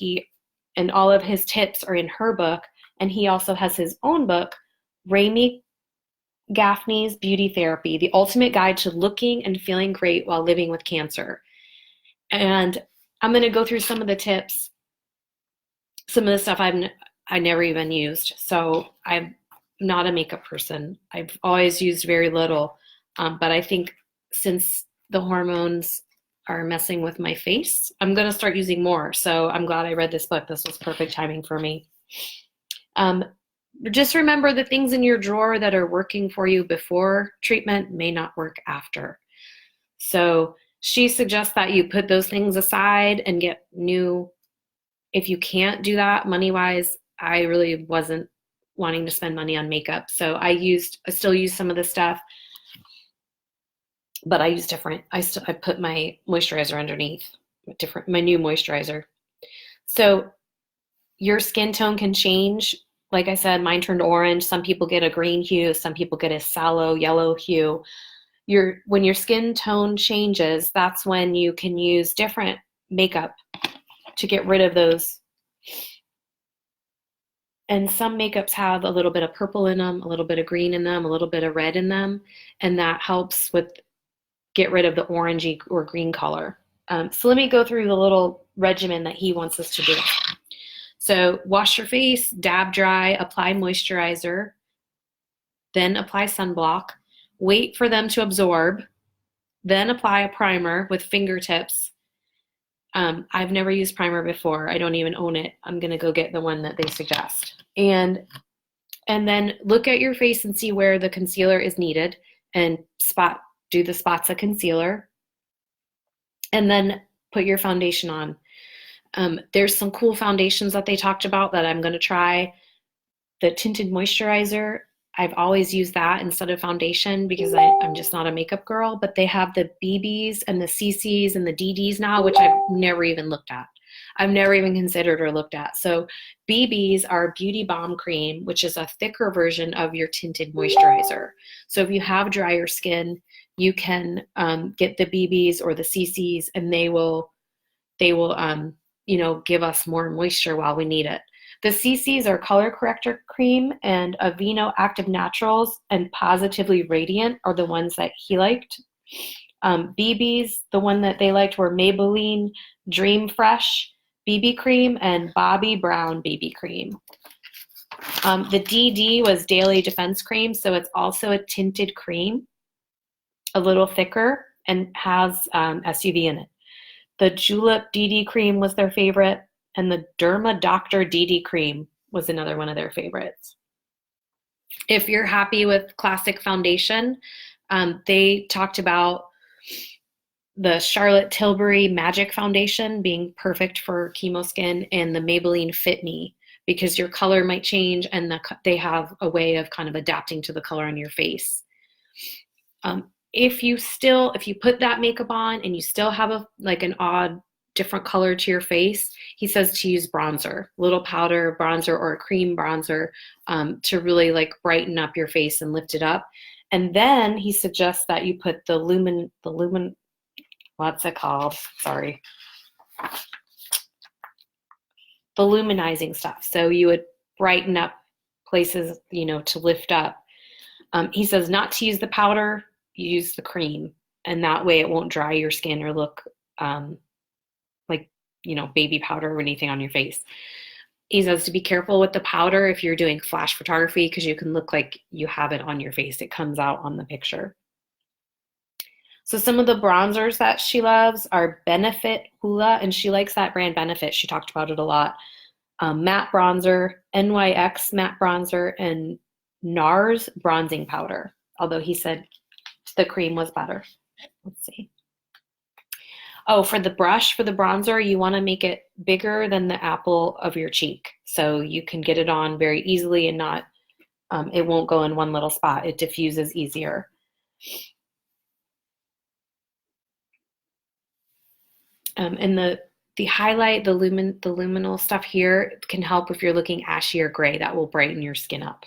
[SPEAKER 1] And all of his tips are in her book. And he also has his own book, Ramy Gaffney's Beauty Therapy, the ultimate guide to looking and feeling great while living with cancer. And I'm going to go through some of the tips, some of the stuff I never even used. So I'm not a makeup person. I've always used very little. But I think since the hormones are messing with my face, I'm going to start using more. So I'm glad I read this book. This was perfect timing for me. Just remember the things in your drawer that are working for you before treatment may not work after. So she suggests that you put those things aside and get new. If you can't do that money-wise, I really wasn't wanting to spend money on makeup. So I still use some of the stuff, but I use different. I put my moisturizer underneath, my new moisturizer. So your skin tone can change. Like I said, mine turned orange. Some people get a green hue. Some people get a sallow yellow hue. When your skin tone changes, that's when you can use different makeup to get rid of those. And some makeups have a little bit of purple in them, a little bit of green in them, a little bit of red in them, and that helps with get rid of the orangey or green color. So let me go through the little regimen that he wants us to do. So wash your face, dab dry, apply moisturizer, then apply sunblock, wait for them to absorb, then apply a primer with fingertips. I've never used primer before. I don't even own it. I'm going to go get the one that they suggest. And then look at your face and see where the concealer is needed and do the spots of concealer. And then put your foundation on. There's some cool foundations that they talked about that I'm going to try. The tinted moisturizer, I've always used that instead of foundation because I'm just not a makeup girl, but they have the BBs and the CCs and the DDs now, which I've never even looked at. I've never even considered or looked at. So BBs are Beauty Balm Cream, which is a thicker version of your tinted moisturizer. So if you have drier skin, you can get the BBs or the CCs, and they will give us more moisture while we need it. The CCs are Color Corrector Cream, and Aveeno Active Naturals and Positively Radiant are the ones that he liked. BBs, the one that they liked were Maybelline Dream Fresh BB Cream and Bobbi Brown BB Cream. The DD was Daily Defense Cream, so it's also a tinted cream, a little thicker, and has SUV in it. The Julep DD Cream was their favorite, and the Derma Doctor DD Cream was another one of their favorites. If you're happy with classic foundation, they talked about the Charlotte Tilbury Magic Foundation being perfect for chemo skin, and the Maybelline Fit Me, because your color might change and they have a way of kind of adapting to the color on your face. If you put that makeup on and you still have an odd different color to your face, he says to use bronzer, little powder bronzer or a cream bronzer, to really brighten up your face and lift it up. And then he suggests that you put the what's it called? Sorry. The luminizing stuff. So you would brighten up places, to lift up. He says not to use the powder, use the cream, and that way it won't dry your skin or look like baby powder or anything on your face. He says to be careful with the powder if you're doing flash photography, because you can look like you have it on your face. It comes out on the picture. So some of the bronzers that she loves are Benefit Hoola, and she likes that brand Benefit. She talked about it a lot. Matte bronzer, NYX matte bronzer, and NARS bronzing powder, although he said the cream was better. Let's see. Oh, for the brush, for the bronzer, you want to make it bigger than the apple of your cheek, so you can get it on very easily and not, it won't go in one little spot. It diffuses easier. And the highlight, the luminal stuff here can help if you're looking ashy or gray. That will brighten your skin up.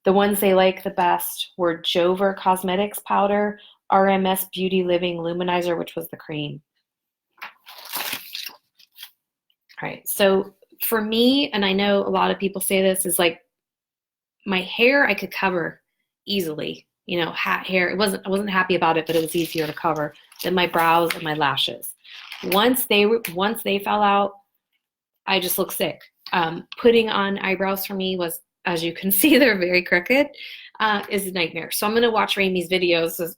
[SPEAKER 1] The ones they like the best were Jover Cosmetics Powder, RMS Beauty Living Luminizer, which was the cream. All right, so for me, and I know a lot of people say this, is my hair I could cover easily. hat hair. I wasn't happy about it, but it was easier to cover than my brows and my lashes. Once they fell out, I just looked sick. Putting on eyebrows for me was, as you can see, they're very crooked, is a nightmare. So I'm going to watch Ramey's videos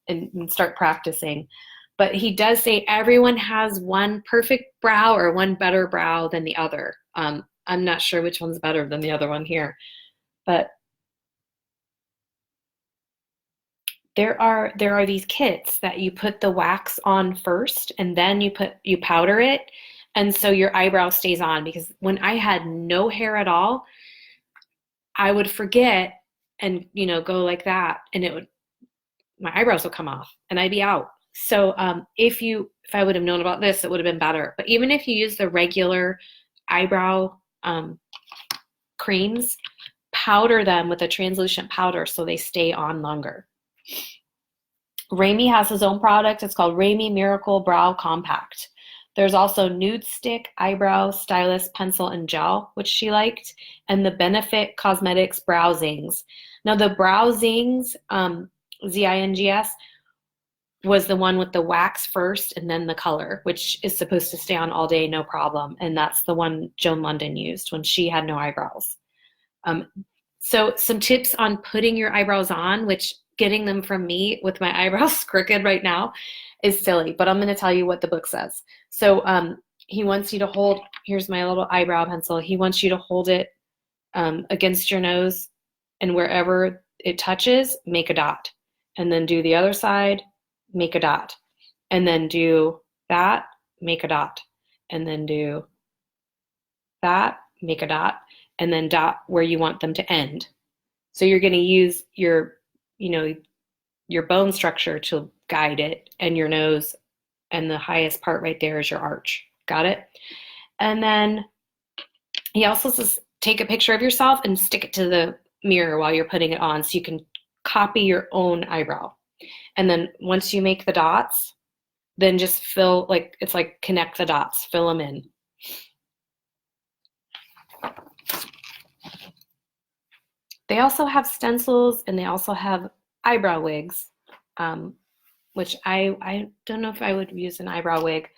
[SPEAKER 1] and start practicing. But he does say everyone has one perfect brow or one better brow than the other. I'm not sure which one's better than the other one here, but there are these kits that you put the wax on first and then you powder it, and so your eyebrow stays on. Because when I had no hair at all, I would forget and go like that, and my eyebrows would come off and I'd be out. So if I would have known about this, it would have been better. But even if you use the regular eyebrow creams, powder them with a translucent powder so they stay on longer. Ramey has his own product. It's called Ramey Miracle Brow Compact. There's also Nude Stick Eyebrow Stylus Pencil and Gel, which she liked, and the Benefit Cosmetics Brow Zings. Now the Brow Zings, Zings, was the one with the wax first and then the color, which is supposed to stay on all day, no problem. And that's the one Joan London used when she had no eyebrows. So some tips on putting your eyebrows on, which getting them from me with my eyebrows crooked right now is silly, but I'm going to tell you what the book says. So he wants you to hold, here's my little eyebrow pencil. He wants you to hold it against your nose, and wherever it touches, make a dot. And then do the other side, make a dot, and then do that, make a dot, and then do that, make a dot, and then dot where you want them to end. So you're going to use your bone structure to guide it, and your nose, and the highest part right there is your arch. Got it? And then he also says take a picture of yourself and stick it to the mirror while you're putting it on so you can copy your own eyebrow. And then once you make the dots, then just connect the dots, fill them in. They also have stencils, and they also have eyebrow wigs, which I don't know if I would use an eyebrow wig.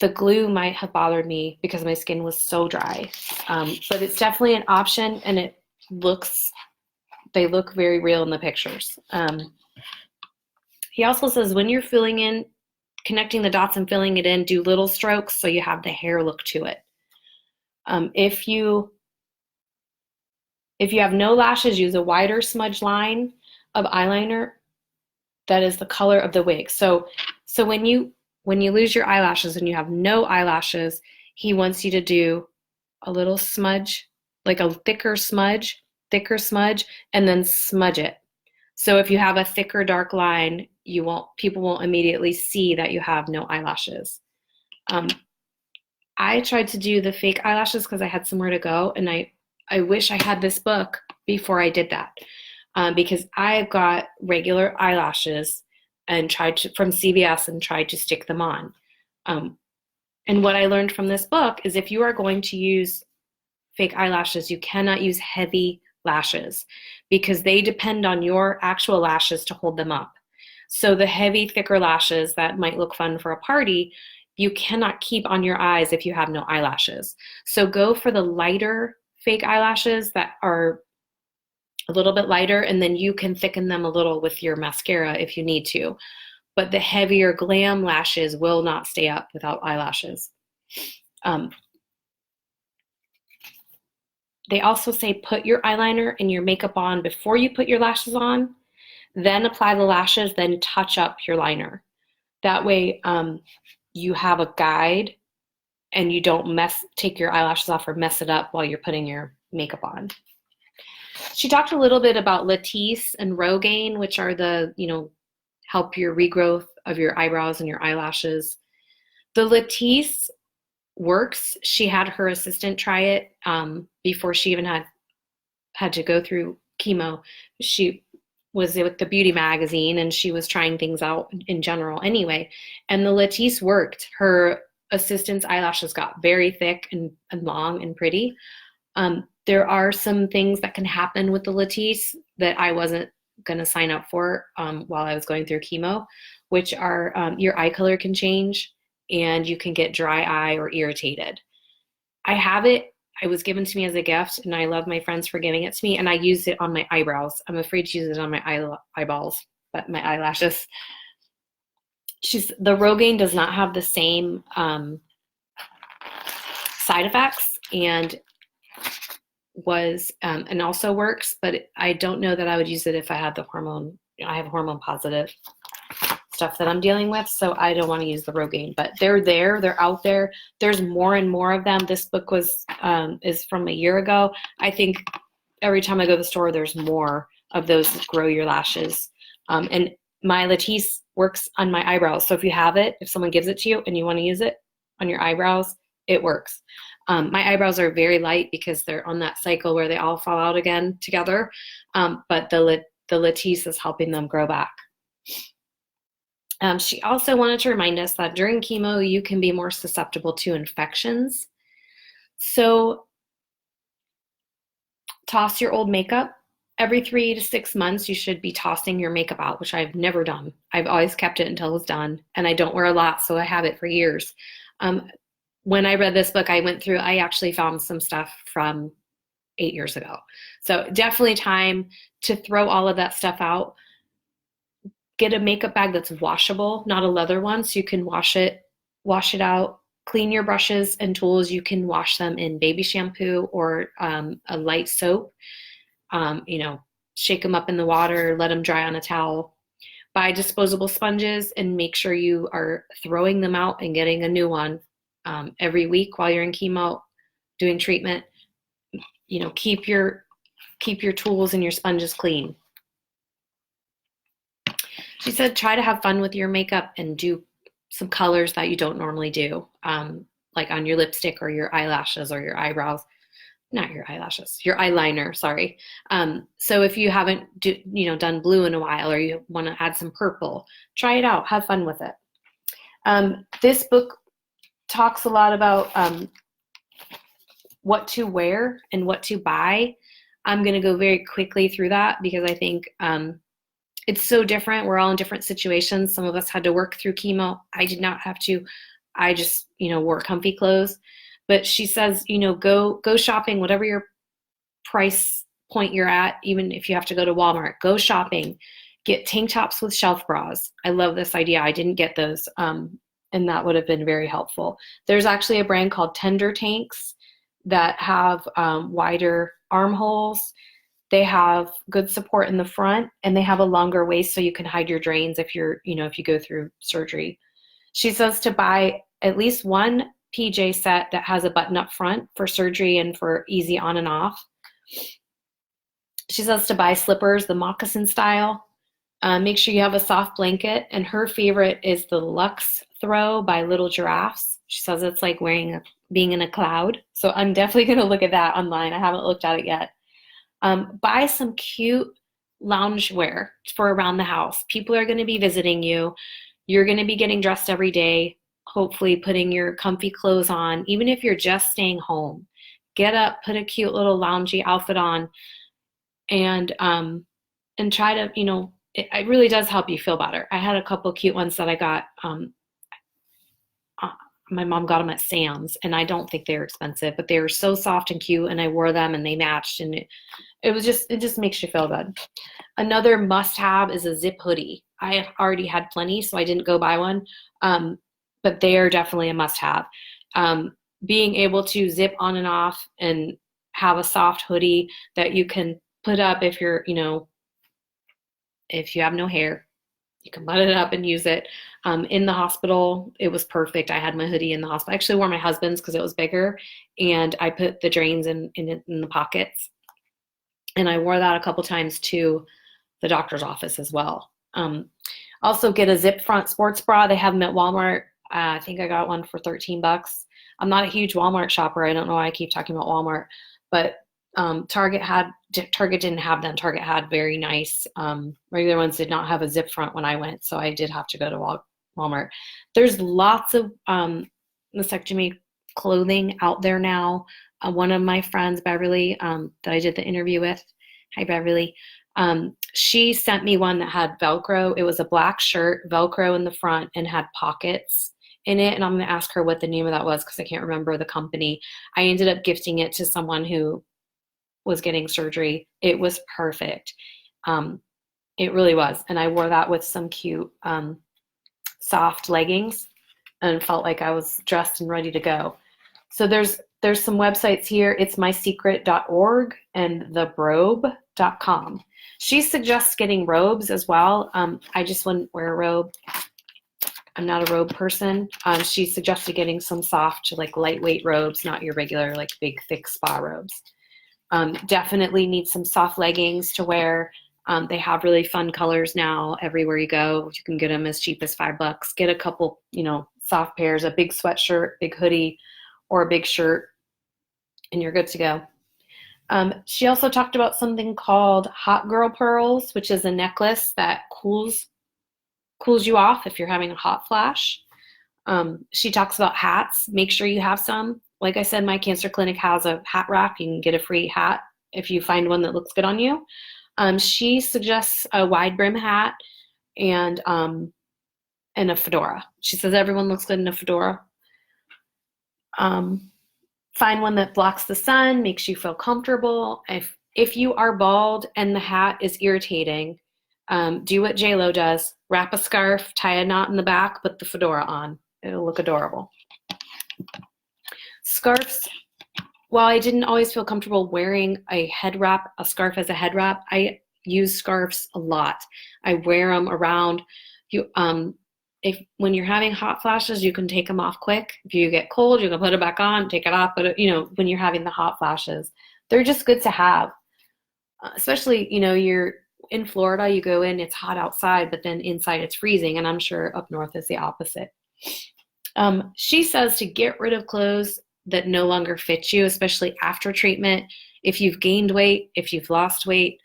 [SPEAKER 1] The glue might have bothered me because my skin was so dry, but it's definitely an option, and they look very real in the pictures. He also says when you're connecting the dots and filling it in, do little strokes so you have the hair look to it. If you have no lashes, use a wider smudge line of eyeliner that is the color of the wig. So when you lose your eyelashes and you have no eyelashes, he wants you to do a little smudge, like a thicker smudge, and then smudge it. So if you have a thicker dark line, people won't immediately see that you have no eyelashes. I tried to do the fake eyelashes because I had somewhere to go, and I wish I had this book before I did that, because I got regular eyelashes and from CVS and tried to stick them on. And what I learned from this book is if you are going to use fake eyelashes, you cannot use heavy lashes because they depend on your actual lashes to hold them up. So the heavy, thicker lashes that might look fun for a party, you cannot keep on your eyes if you have no eyelashes. So go for the lighter fake eyelashes that are a little bit lighter, and then you can thicken them a little with your mascara if you need to. But the heavier glam lashes will not stay up without eyelashes. They also say put your eyeliner and your makeup on before you put your lashes on, then apply the lashes, then touch up your liner. That way you have a guide and you don't take your eyelashes off or mess it up while you're putting your makeup on. She talked a little bit about Latisse and Rogaine, which are the, help your regrowth of your eyebrows and your eyelashes. The Latisse works. She had her assistant try it before she even had to go through chemo. She was with the beauty magazine and she was trying things out in general anyway. And the Latisse worked. Her assistant's eyelashes got very thick and long and pretty. There are some things that can happen with the Latisse. that I wasn't going to sign up for while I was going through chemo, which are your eye color can change and you can get dry eye or irritated. I have it. It was given to me as a gift, and I love my friends for giving it to me, and I used it on my eyebrows. I'm afraid to use it on my eyeballs, but my eyelashes. The Rogaine does not have the same side effects and and also works, but I don't know that I would use it if I had the hormone. I have hormone positive stuff that I'm dealing with, so I don't want to use the Rogaine, but they're out there. There's more and more of them. This book is from a year ago. I think every time I go to the store, there's more of those Grow Your Lashes. And my Latisse works on my eyebrows. So if you have it, if someone gives it to you and you want to use it on your eyebrows, it works. My eyebrows are very light because they're on that cycle where they all fall out again together. But the Latisse is helping them grow back. She also wanted to remind us that during chemo, you can be more susceptible to infections. So toss your old makeup. Every 3 to 6 months, you should be tossing your makeup out, which I've never done. I've always kept it until it was done, and I don't wear a lot, so I have it for years. When I read this book, I actually found some stuff from 8 years ago. So definitely time to throw all of that stuff out. Get a makeup bag that's washable, not a leather one, so you can wash it out. Clean your brushes and tools. You can wash them in baby shampoo or a light soap. Shake them up in the water, let them dry on a towel. Buy disposable sponges and make sure you are throwing them out and getting a new one every week while you're in chemo doing treatment. Keep your tools and your sponges clean. She said, try to have fun with your makeup and do some colors that you don't normally do, like on your lipstick or your eyelashes or your eyebrows. Not your eyelashes, your eyeliner, sorry. So if you haven't done blue in a while, or you want to add some purple, try it out, have fun with it. This book talks a lot about what to wear and what to buy. I'm going to go very quickly through that because I think it's so different. We're all in different situations. Some of us had to work through chemo. I did not have to. I just, wore comfy clothes. But she says, go shopping, whatever your price point you're at, even if you have to go to Walmart, go shopping, get tank tops with shelf bras. I love this idea. I didn't get those, and that would have been very helpful. There's actually a brand called Tender Tanks that have wider armholes. They have good support in the front, and they have a longer waist so you can hide your drains if if you go through surgery. She says to buy at least one PJ set that has a button up front for surgery and for easy on and off. She says to buy slippers, the moccasin style. Make sure you have a soft blanket. And her favorite is the Luxe Throw by Little Giraffes. She says it's like being in a cloud. So I'm definitely going to look at that online. I haven't looked at it yet. Buy some cute loungewear for around the house. People are going to be visiting you. You're going to be getting dressed every day, hopefully putting your comfy clothes on. Even if you're just staying home, get up, put a cute little loungy outfit on, and try to, it really does help you feel better. I had a couple cute ones that I got. My mom got them at Sam's, and I don't think they were expensive, but they were so soft and cute, and I wore them and they matched, and it just makes you feel good. Another must-have is a zip hoodie. I already had plenty, so I didn't go buy one, but they are definitely a must-have. Being able to zip on and off and have a soft hoodie that you can put up if you're, if you have no hair, you can button it up and use it. In the hospital, it was perfect. I had my hoodie in the hospital. I actually wore my husband's because it was bigger, and I put the drains in the pockets. And I wore that a couple times to the doctor's office as well. Also get a zip front sports bra. They have them at Walmart. I think I got one for $13. I'm not a huge Walmart shopper. I don't know why I keep talking about Walmart, but Target didn't have them. Target had very nice, regular ones did not have a zip front when I went, so I did have to go to Walmart. There's lots of mastectomy clothing out there now. One of my friends, Beverly, that I did the interview with, hi Beverly, She sent me one that had Velcro. It was a black shirt, Velcro in the front, and had pockets in it. And I'm going to ask her what the name of that was because I can't remember the company. I ended up gifting it to someone who was getting surgery. It was perfect. It really was. And I wore that with some cute soft leggings and felt like I was dressed and ready to go. So there's some websites here. It's mysecret.org and thebrobe.com. She suggests getting robes as well. I just wouldn't wear a robe. I'm not a robe person. She suggested getting some soft, like lightweight robes, not your regular, like big, thick spa robes. Definitely need some soft leggings to wear. They have really fun colors now everywhere you go. You can get them as cheap as $5. Get a couple, soft pairs, a big sweatshirt, big hoodie, or a big shirt, and you're good to go. She also talked about something called Hot Girl Pearls, which is a necklace that cools you off if you're having a hot flash. She talks about hats. Make sure you have some. Like I said, my cancer clinic has a hat rack. You can get a free hat if you find one that looks good on you. She suggests a wide brim hat and a fedora. She says everyone looks good in a fedora. Find one that blocks the sun, makes you feel comfortable. If you are bald and the hat is irritating, do what J-Lo does. Wrap a scarf, tie a knot in the back, put the fedora on. It'll look adorable. Scarves, while I didn't always feel comfortable wearing a scarf as a head wrap, I use scarves a lot. I wear them around. When you're having hot flashes, you can take them off quick. If you get cold, you can put it back on, take it off. But when you're having the hot flashes, they're just good to have. Especially, you're in Florida, you go in, it's hot outside, but then inside it's freezing. And I'm sure up north is the opposite. She says to get rid of clothes that no longer fit you, especially after treatment. If you've gained weight, if you've lost weight,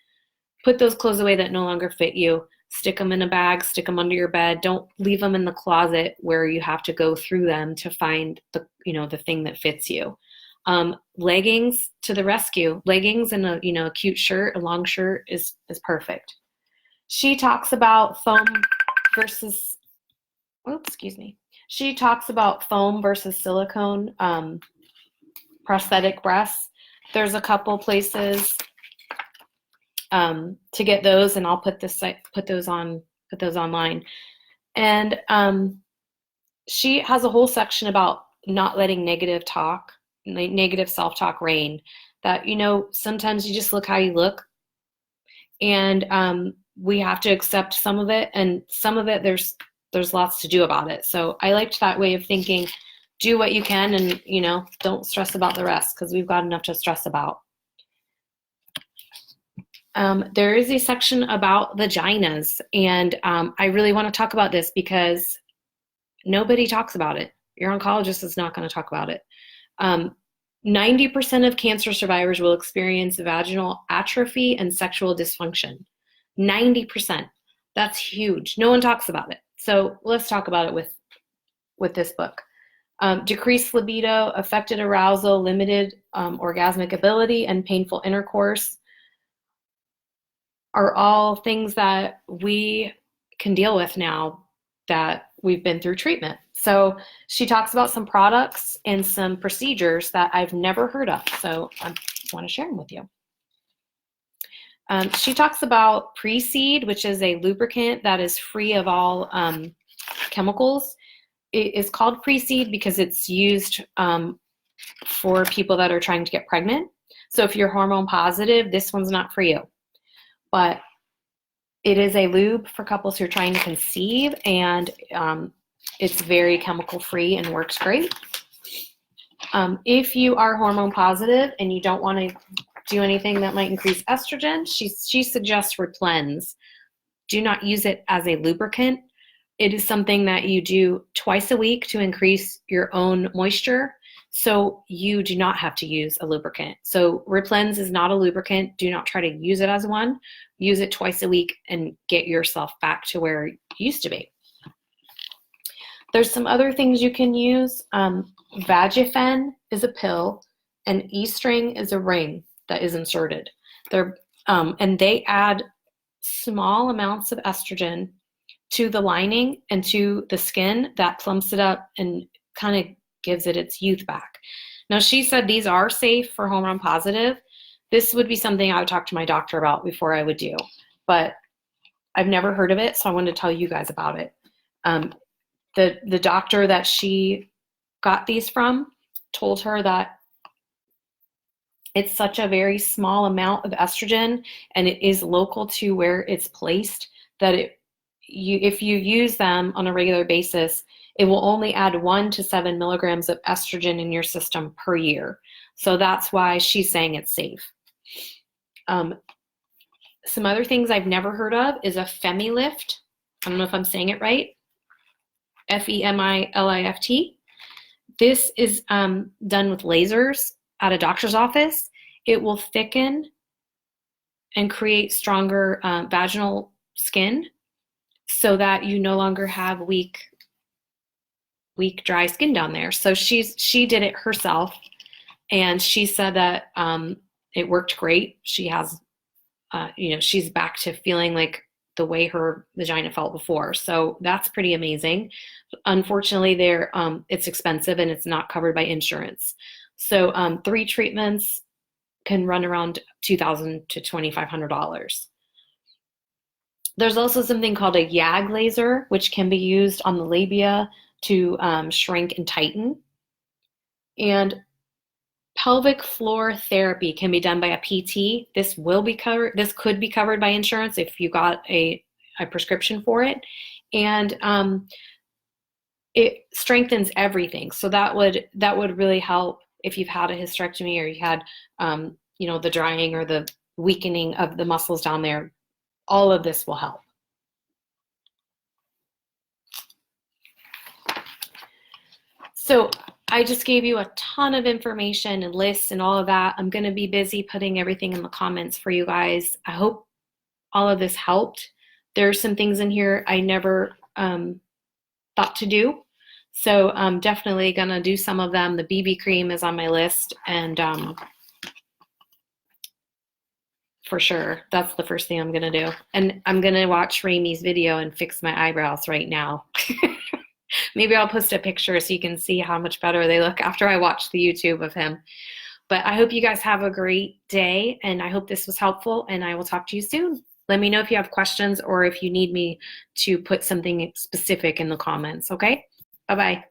[SPEAKER 1] put those clothes away that no longer fit you. Stick them in a bag, stick them under your bed. Don't leave them in the closet where you have to go through them to find the thing that fits you. Leggings to the rescue. Leggings and a cute shirt, a long shirt is perfect. She talks about foam versus silicone prosthetic breasts. There's a couple places to get those, and I'll put those online. And she has a whole section about not letting negative self-talk reign. That sometimes you just look how you look, and we have to accept some of it, and some of it there's lots to do about it. So I liked that way of thinking. Do what you can, and don't stress about the rest, because we've got enough to stress about. There is a section about vaginas, and I really want to talk about this because nobody talks about it. Your oncologist is not going to talk about it. 90% of cancer survivors will experience vaginal atrophy and sexual dysfunction. 90%. That's huge. No one talks about it. So let's talk about it with this book. Decreased libido, affected arousal, limited orgasmic ability, and painful intercourse are all things that we can deal with now that we've been through treatment. So she talks about some products and some procedures that I've never heard of. So I want to share them with you. She talks about Pre-Seed, which is a lubricant that is free of all chemicals. It is called Pre-Seed because it's used for people that are trying to get pregnant. So if you're hormone positive, this one's not for you. But it is a lube for couples who are trying to conceive, and it's very chemical free and works great. If you are hormone positive and you don't want to do anything that might increase estrogen, she suggests Replens. Do not use it as a lubricant. It is something that you do twice a week to increase your own moisture, so you do not have to use a lubricant. So Replens is not a lubricant. Do not try to use it as one. Use it twice a week and get yourself back to where you used to be. There's some other things you can use. Vagifen is a pill, and E-string is a ring that is inserted. And they add small amounts of estrogen to the lining and to the skin that plumps it up and kind of gives it its youth back. Now, she said these are safe for hormone positive. This would be something I would talk to my doctor about before I would do, but I've never heard of it, so I wanted to tell you guys about it. The doctor that she got these from told her that it's such a very small amount of estrogen, and it is local to where it's placed, that if you use them on a regular basis, it will only add 1 to 7 milligrams of estrogen in your system per year. So that's why she's saying it's safe. Some other things I've never heard of is a FemiLift. I don't know if I'm saying it right. FEMILIFT. This is done with lasers at a doctor's office. It will thicken and create stronger vaginal skin so that you no longer have weak, dry skin down there. So she did it herself, and she said that it worked great. She has, she's back to feeling like the way her vagina felt before. So that's pretty amazing. Unfortunately, it's expensive and it's not covered by insurance. So 3 treatments can run around $2,000 to $2,500. There's also something called a YAG laser, which can be used on the labia to shrink and tighten. And pelvic floor therapy can be done by a PT. This could be covered by insurance if you got a prescription for it. And it strengthens everything. So that would really help if you've had a hysterectomy or you had the drying or the weakening of the muscles down there. All of this will help. So I just gave you a ton of information and lists and all of that. I'm going to be busy putting everything in the comments for you guys. I hope all of this helped. There's some things in here I never thought to do. So I'm definitely going to do some of them. The BB cream is on my list, and for sure, that's the first thing I'm going to do. And I'm going to watch Ramey's video and fix my eyebrows right now. Maybe I'll post a picture so you can see how much better they look after I watch the YouTube of him. But I hope you guys have a great day, and I hope this was helpful, and I will talk to you soon. Let me know if you have questions or if you need me to put something specific in the comments, okay? Bye-bye.